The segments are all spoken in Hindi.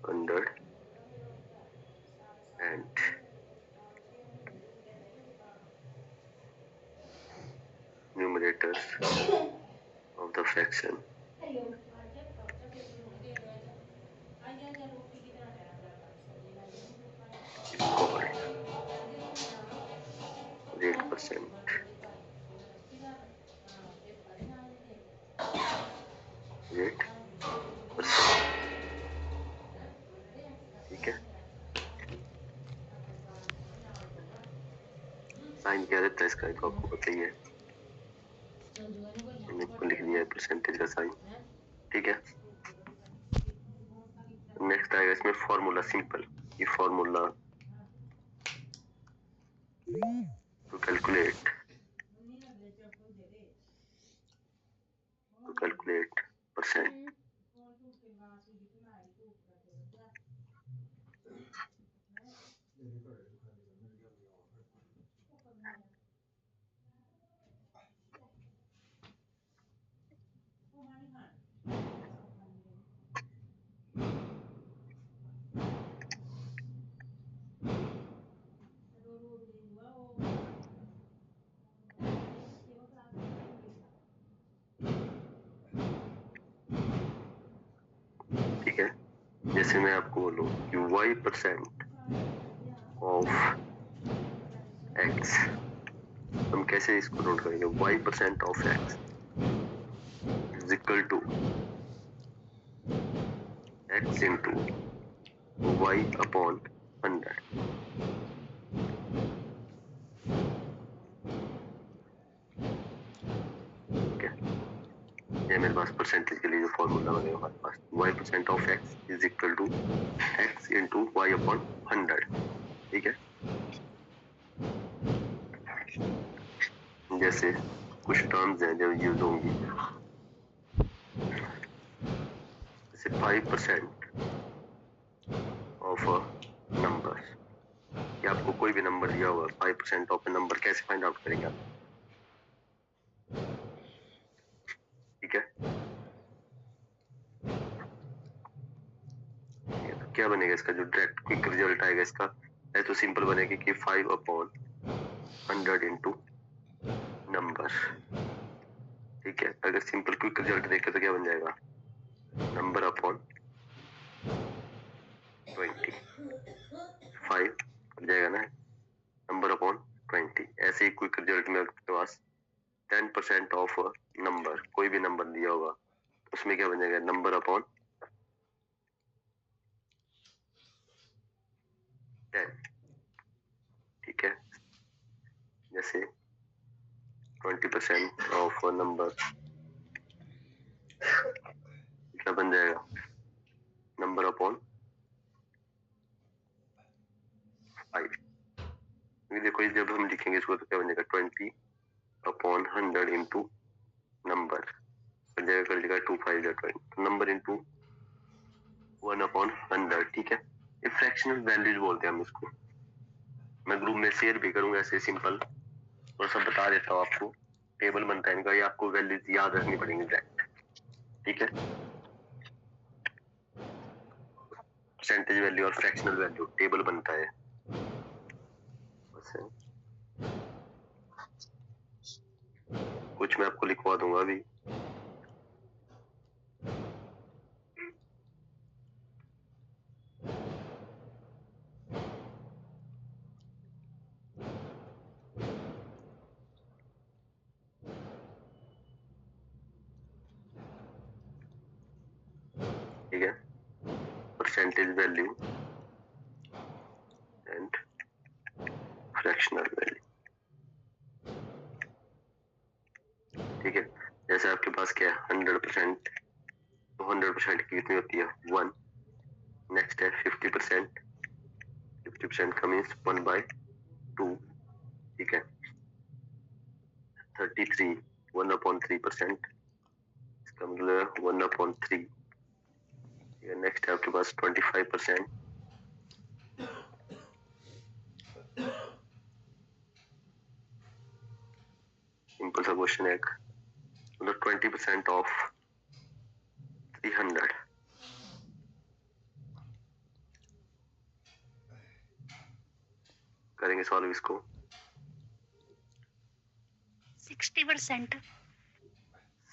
100 and numerators of the fraction is called rate percent. Rate percent, ठीक है। साइन क्या रहता है इसका, तो आपको पता ही है, मैंने को लिख दिया है परसेंटेज का साइन, ठीक है। नेक्स्ट आएगा इसमें फॉर्मूला सिंपल, ये फॉर्मूला टू कैलकुलेट परसेंट। ठीक है, जैसे मैं आपको बोलूं कि y परसेंट ऑफ x, हम कैसे इसको नोट करेंगे, y percent of x is equal to x into y upon 100। ठीक है, ये मेरे पास परसेंटेज के लिए जो फॉर्मूला बनेगा हमारे पास, y percent of x is equal to x into y upon 100। ठीक है, जैसे कुछ टर्म्स हैं जो यूज होंगी, जैसे 5% ऑफ अ नंबर, या आपको कोई भी नंबर दिया हुआ 5% ऑफ अ नंबर, कैसे फाइंड आउट करेंगे आप? ठीक है, तो क्या बनेगा इसका जो डायरेक्ट क्विक रिजल्ट आएगा इसका, है तो सिंपल बनेगा कि 5 अपॉन 100 इंटू नंबर। ठीक है, अगर सिंपल क्विक रिजल्ट देखे तो क्या बन जाएगा, नंबर अपॉन 20, 5 बन जाएगा ना, नंबर अपॉन 20। ऐसे ही क्विक रिजल्ट में आपके पास 10% ऑफ नंबर, कोई भी नंबर दिया होगा, उसमें क्या बन जाएगा, नंबर अपॉन 10। ठीक है, जैसे 20% ऑफ नंबर क्या बन जाएगा, नंबर अपॉन 5। देखो जब हम लिखेंगे इसको तो क्या बन जाएगा, 20 अपॉन 100 इंटू नंबर, बन जाएगा, कर देगा 2 5 20, नंबर इंटू 1 अपॉन 100। ठीक है, ये फ्रैक्शनल वैल्यूज बोलते हैं हम इसको। मैं ग्रुप में शेयर भी करूंगा ऐसे सिंपल, और सब बता देता हूँ आपको, टेबल बनता है इनका, ये आपको वैल्यूज याद रखनी पड़ेंगी डायरेक्ट। ठीक है, परसेंटेज वैल्यू और फ्रैक्शनल वैल्यू टेबल बनता है। कुछ मैं आपको लिखवा दूंगा अभी। ठीक है, percentage value and fractional value. ठीक है, जैसे आपके पास क्या है 100%, तो 100% की कितनी होती है 1। नेक्स्ट है 50%, 50% का मीन्स 1/2। ठीक है, 33 1/3%, इसका मतलब 1/3। नेक्स्ट है आपके पास 25%, सिंपल सा क्वेश्चन है, मतलब 20% ऑफ 300। करेंगे सॉल्व इसको? 60%।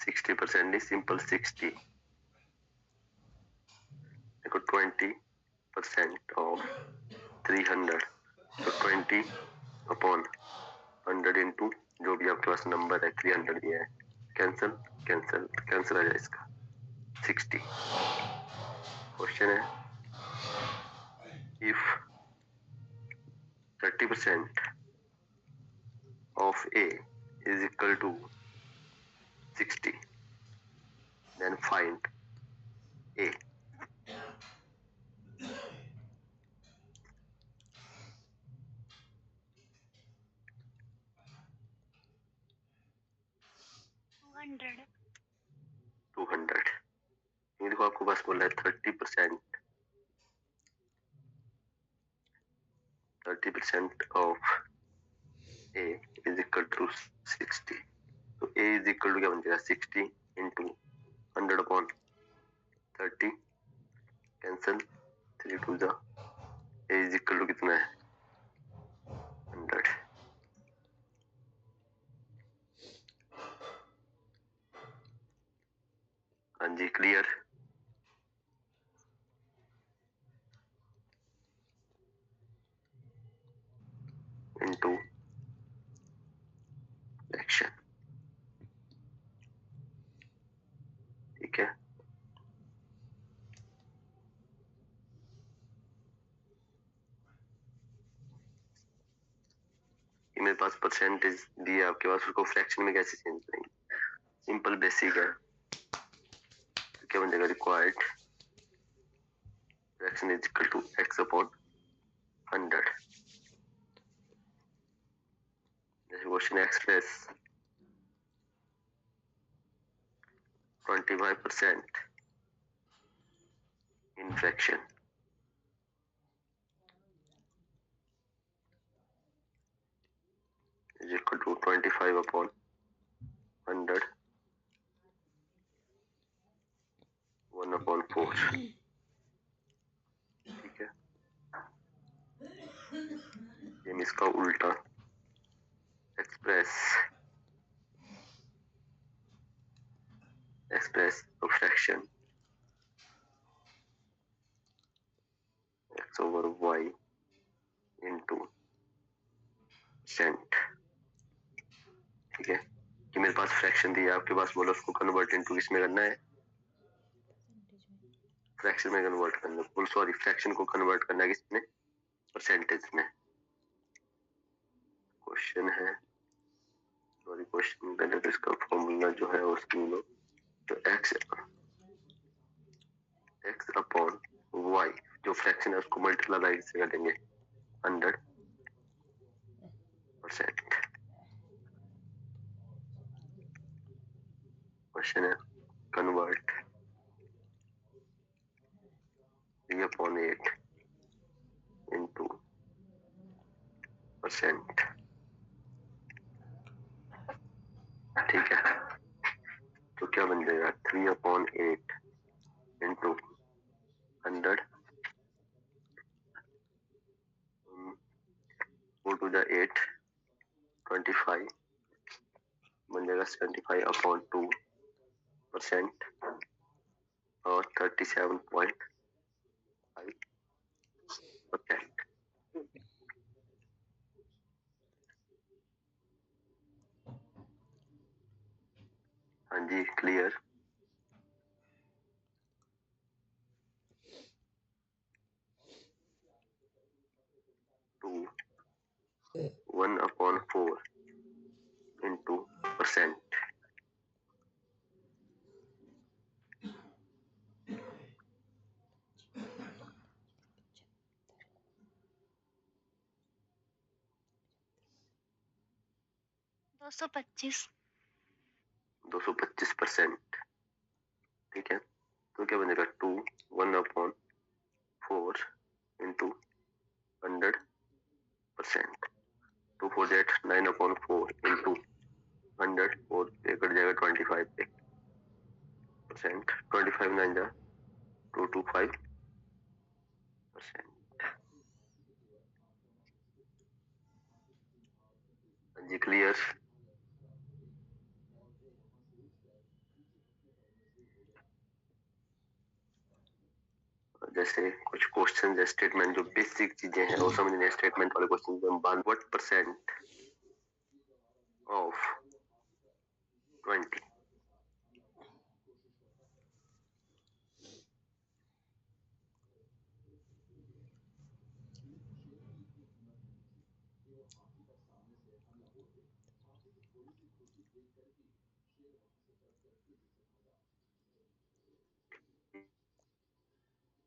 60% नहीं, सिंपल 60। देखो 20% ऑफ 300, तो 20 अपॉन 100 इंटू जो भी आपके पास नंबर है 300 दिया है, कैंसिल कैंसिल कैंसिल आ जाए इसका 60। क्वेश्चन है if 30% of A is equal to 60, then find A. Two hundred. ये देखो आपको बस बोला है 30% of A is equal to 60, तो A is equal to क्या बन जाएगा 60 इंटू 100 अपॉन 30, कैंसिल 3 2 जा, A is equal to कितना है 100। हाँ जी क्लियर। इंटू फ्रैक्शन, ठीक है। मेरे पास परसेंटेज दिया आपके पास, उसको फ्रैक्शन में कैसे चेंज करेंगे? सिंपल बेसिक है, तो क्या बन जाएगा required fraction is equal to x upon 100। जैसे question express 25% in fraction is equal to 25 upon 100, 1 upon 4, ठीक है। ये इसका उल्टा express fraction x over y into percent, ठीक है। कि मेरे पास फ्रैक्शन दिया आपके पास, बोलो उसको कन्वर्ट इनटू किसमें करना है, फ्रैक्शन में कन्वर्ट करना है, सॉरी फ्रैक्शन को कन्वर्ट करना है किसमें, परसेंटेज में। क्वेश्चन है, सॉरी क्वेश्चन पहले तो इसका फॉर्मूला जो है उसकी लो, तो x अपॉन y जो फ्रैक्शन है उसको मल्टीप्लाई से कर देंगे 100%। क्वेश्चन है कन्वर्ट 3/8 इंटू परसेंट, ठीक है। तो क्या बन जाएगा 3/8 इंटू 100, 4 टू द 8, 25 बन जाएगा 75/2% और 37.5%। हाँ जी क्लियर। 1/4 इंटू परसेंट, दो सौ 225%, ठीक है। तो क्या बनेगा 1/4 इंटू 100%, 2 4 8 9/4 इंटू 100, और ये कट जाएगा 25 पे परसेंट, 25 9 जा 225%। जी क्लियर? जैसे कुछ क्वेश्चन स्टेटमेंट जो बेसिक चीजें हैं वो समझने स्टेटमेंट वाले क्वेश्चन हम बात व्हाट परसेंट ऑफ 20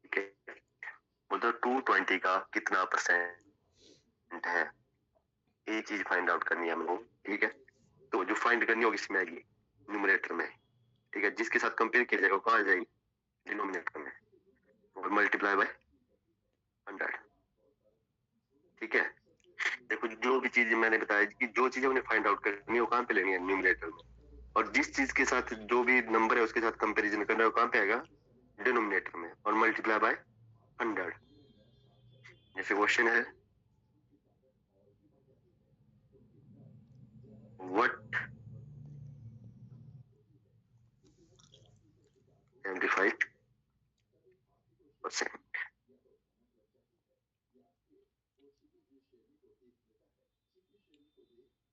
ठीक है, मतलब 220 का कितना परसेंट है ये चीज फाइंड आउट करनी है हमको। ठीक है, तो जो फाइंड करनी होगी इसमें आएगी न्यूमरेटर में। ठीक है, जिसके साथ कंपेयर किया जाएगा कहाँ आ जाएगी डिनोमिनेटर में और मल्टीप्लाई बाय 100। ठीक है, देखो जो भी चीज मैंने बताया कि जो चीज हमने फाइंड आउट करनी है वो कहाँ पे लेनी है न्यूमरेटर में, और जिस चीज के साथ जो भी नंबर है उसके साथ कंपैरिजन करना है वो कहाँ पे आएगा डिनोमिनेटर में और मल्टीप्लाई बाय 100। जैसे क्वेश्चन है what 75%,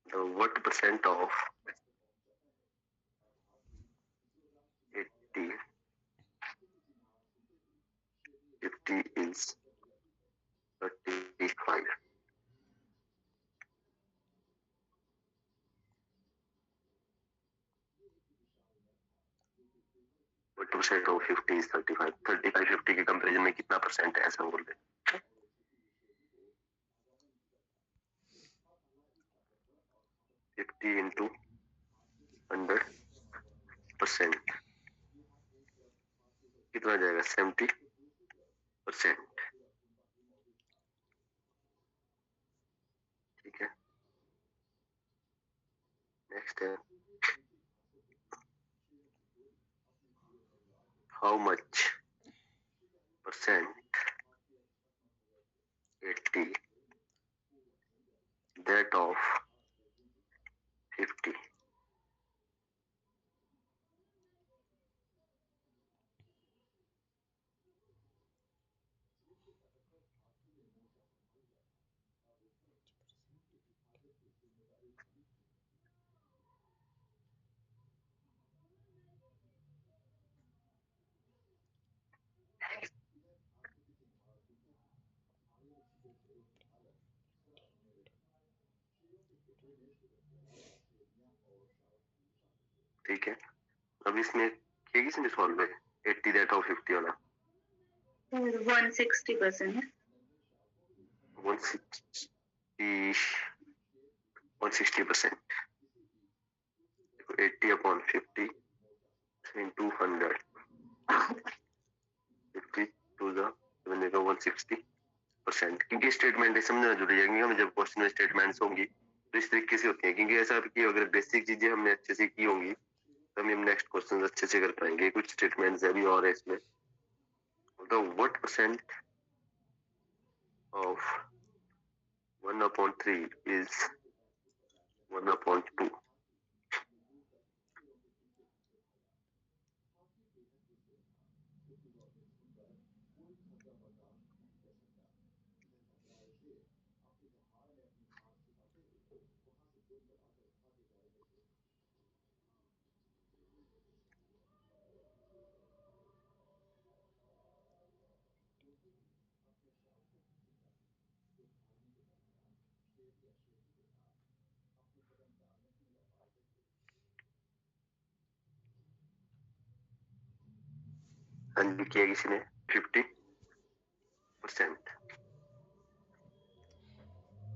the what percent of 80 50 is 35। what percent of 50 is 35, 35 50 के कंपैरिजन में कितना परसेंट है ऐसा बोल रहे। 50 into 100% कितना जाएगा 70%। ठीक है, नेक्स्ट है how much percent 80 that of 50। ठीक है, अब इसमें किया किसने सॉल्व है 80 that of 50 वाला 160%। 160%। 80 upon 50 into 100 50 to the बनेगा 160%। क्योंकि स्टेटमेंट है समझना जरूरी है, क्योंकि हमें जब क्वेश्चन में स्टेटमेंट्स होंगी तो इस तरीके से होती है, क्योंकि ऐसा कि अगर बेसिक चीजें हमने अच्छे से की होंगी तो हम नेक्स्ट क्वेश्चन अच्छे से कर पाएंगे। कुछ स्टेटमेंट्स अभी और है इसमें, तो व्हाट परसेंट ऑफ 1/3 इज 1/2। हाँ जी, किया किसी ने 50%।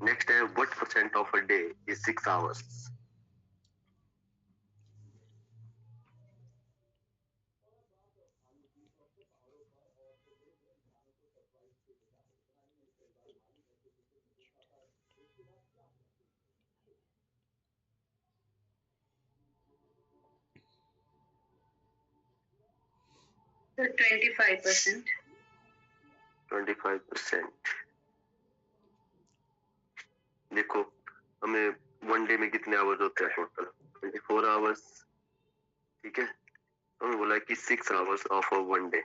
नेक्स्ट है what percent of a day is 6 hours. तो 25%। 25%। देखो हमें वन डे में कितने आवर्स होते हैं टोटल? 24 आवर्स। ठीक है, तो हमें बोला है कि 6 hours of a one day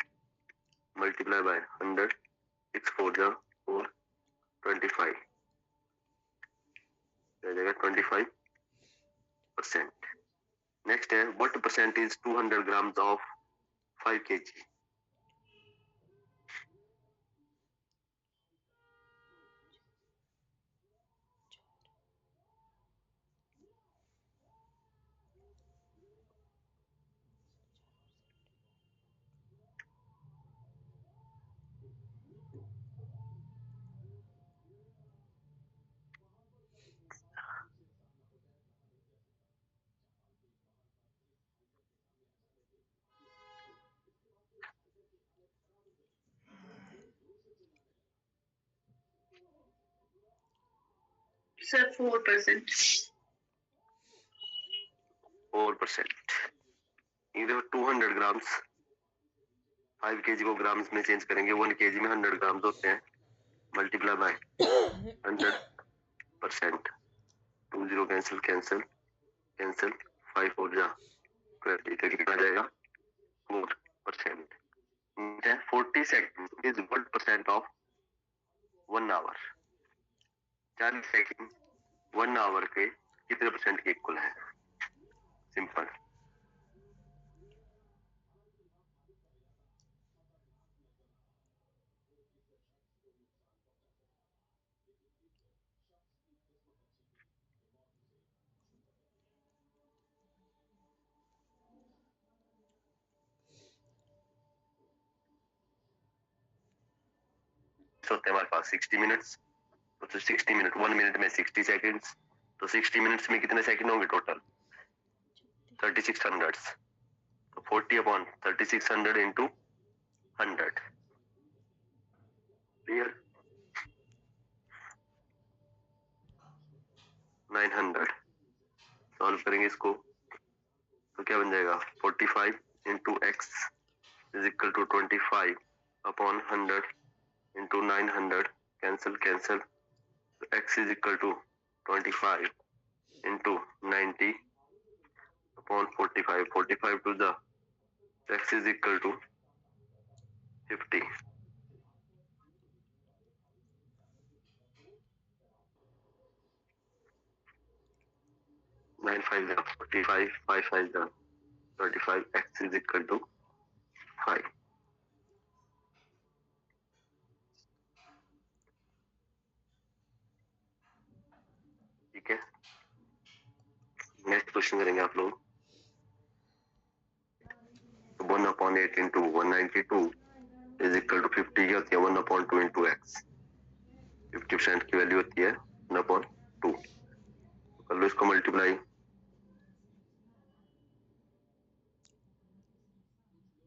multiply by 100, 6 4 जा 4, 25 हो जाएगा 25%। नेक्स्ट है what percent is 200 grams of 5 kg? Sir, 4%. 4%। इधर 200 ग्राम्स 5 kg को ग्राम्स में चेंज करेंगे, 1 kg में 100 ग्राम्स होते हैं, multiply by 100%। 2 0 cancel cancel cancel, 5 4 जा 20, तो कितना जाएगा 4%। 40 second is what percent of 1 hour? 40 second 1 hour के कितने परसेंट के इक्वल है? सिंपल। होते हैं हमारे पास 60 मिनट्स, तो 60 मिनट 1 मिनट में 60 सेकंड्स, तो 60 मिनट्स में कितने सेकंड होंगे टोटल? 3600। तो 40 अपॉन 3600 इंटू 100। क्लियर? 900 सॉल्व करेंगे इसको, तो क्या बन जाएगा 45 into x is equal to 25 upon 100 into 900, cancel cancel, x is equal to 25 into 90 upon 45, 45 to the x is equal to 50। Nine five 45, 5 5 25, x is equal to 5। ठीक है, नेक्स्ट क्वेश्चन करेंगे आप लोग। 1 upon 8 into 192 is equal to 50 क्या होती है 1 अपॉन 2 इंटू एक्स। 50% की वैल्यू होती है 1 अपॉन 2। कर लो इसको मल्टीप्लाई,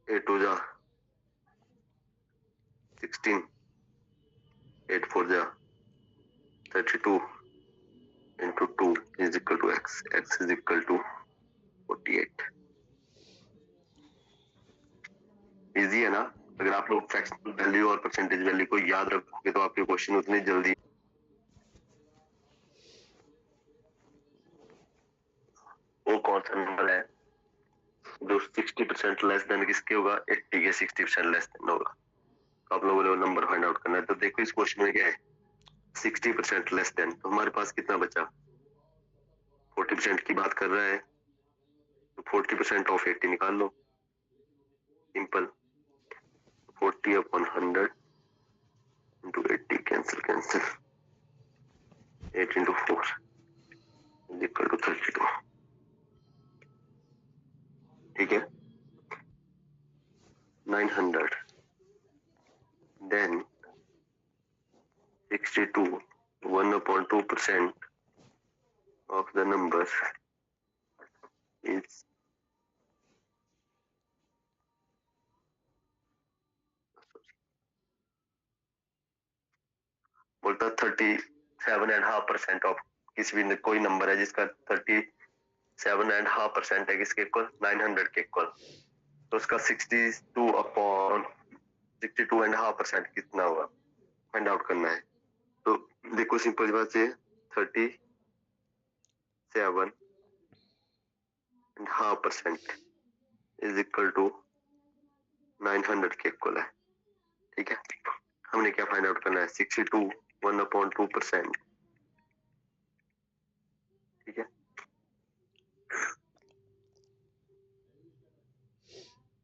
8 2 जा 16, 8 4 जा 32 into 2 is equal to x, x is equal to 48। Easy है ना? अगर आप लोग फ्रैक्शनल वैल्यू और परसेंटेज वैल्यू को याद रखोगे तो आपके क्वेश्चन उतनी जल्दी। वो कौन सा नंबर है जो 60% लेस देन किसके होगा? 80 के 60% लेस देन होगा। तो आप लोगों ने वो नंबर फाइंड आउट करना है। तो देखो इस क्वेश्चन में क्या है, 60% लेस देन, तो हमारे पास कितना बचा? 40% की बात कर रहा है, तो 40% ऑफ 80 निकाल लो, simple. 40 upon 100 into 80, cancel cancel, 8 into 4 is equal to 32। ठीक है, 900 then 62, 1/2% of the number is बोलता 37.5% ऑफ किसी भी कोई नंबर है जिसका 37.5% है किसके इक्वल? 900 के इक्वल। तो उसका 62.5% कितना होगा फाइंड आउट करना है। तो देखो सिंपल बात है, 37.5 67.5% इज इक्वल टू 900 के इक्वल है। ठीक है, हमने क्या फाइंड आउट करना है? 62 1/2%। ठीक है,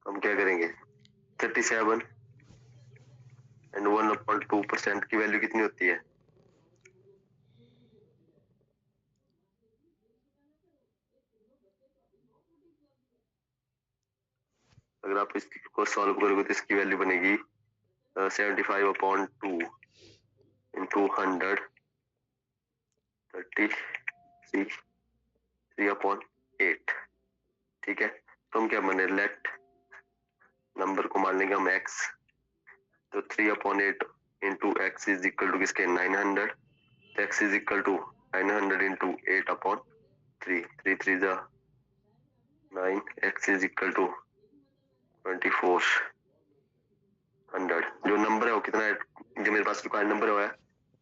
हम क्या करेंगे? 37 एंड 1/2% की वैल्यू कितनी होती है? अगर आप इसको सॉल्व करोगे तो इसकी वैल्यू बनेगी 75/2 इंटू 100 3/8। ठीक है, तो हम क्या बने? लेट नंबर को मान लेंगे हम x, तो 3/8 into x is equal to किसके? 900। तो x is equal to 900 into 8/3, 3 3 जा 9, x इज इक्वल टू 2400। जो नंबर है वो कितना है? जो मेरे पास रिक्वायर्ड नंबर है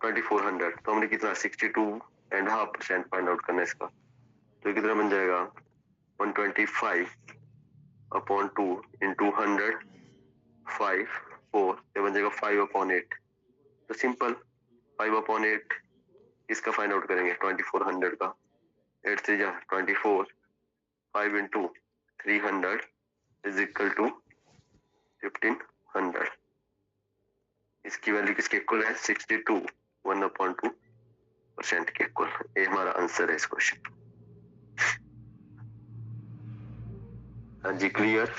2400। तो हमने कितना? 62.5% फाइंड आउट करना है इसका। तो कितना बन जाएगा? 125/2 इंटू 100 5 4 बन जाएगा 5/8। तो सिंपल 5/8 इसका फाइंड आउट करेंगे 2400 का। 8 3 जा 24, 5 इंटू 300 इज इक्वल टू 1500। इसकी वैल्यू किसके इक्वल है? 62 1/2% के इक्वल। ये हमारा आंसर है इस क्वेश्चन। हाँ जी, क्लियर?